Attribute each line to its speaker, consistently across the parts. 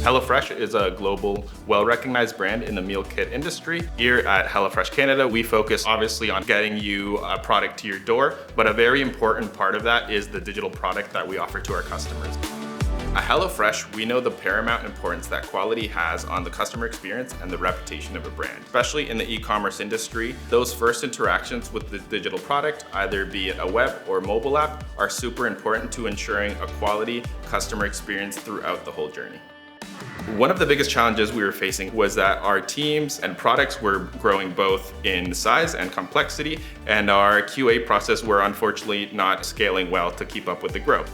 Speaker 1: HelloFresh is a global, well-recognized brand in the meal kit industry. Here at HelloFresh Canada, we focus obviously on getting you a product to your door, but a very important part of that is the digital product that we offer to our customers. At HelloFresh, we know the paramount importance that quality has on the customer experience and the reputation of a brand. Especially in the e-commerce industry, those first interactions with the digital product, either be it a web or mobile app, are super important to ensuring a quality customer experience throughout the whole journey. One of the biggest challenges we were facing was that our teams and products were growing both in size and complexity, and our QA process were unfortunately not scaling well to keep up with the growth.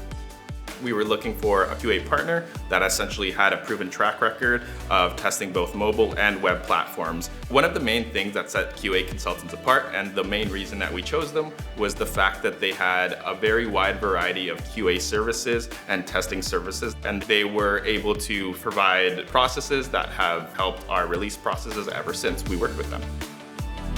Speaker 1: We were looking for a QA partner that essentially had a proven track record of testing both mobile and web platforms. One of the main things that set QA consultants apart, and the main reason that we chose them, was the fact that they had a very wide variety of QA services and testing services, and they were able to provide processes that have helped our release processes ever since we worked with them.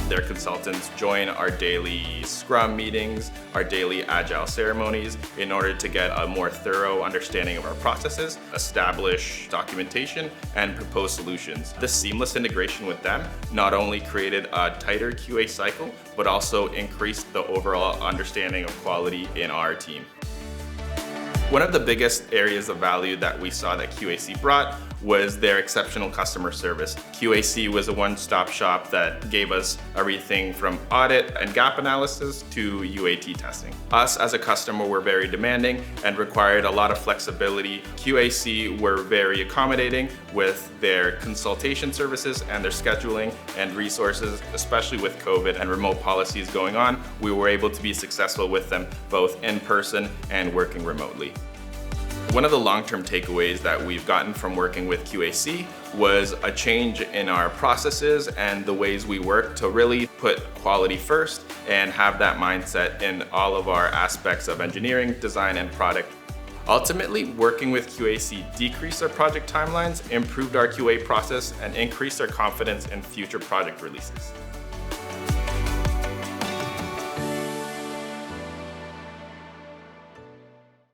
Speaker 1: Their consultants join our daily Scrum meetings, our daily Agile ceremonies in order to get a more thorough understanding of our processes, establish documentation, and propose solutions. This seamless integration with them not only created a tighter QA cycle, but also increased the overall understanding of quality in our team. One of the biggest areas of value that we saw that QAC brought was their exceptional customer service. QAC was a one-stop shop that gave us everything from audit and gap analysis to UAT testing. Us as a customer were very demanding and required a lot of flexibility. QAC were very accommodating with their consultation services and their scheduling and resources, especially with COVID and remote policies going on. We were able to be successful with them both in person and working remotely. One of the long-term takeaways that we've gotten from working with QAC was a change in our processes and the ways we work to really put quality first and have that mindset in all of our aspects of engineering, design, and product. Ultimately, working with QAC decreased our project timelines, improved our QA process, and increased our confidence in future project releases.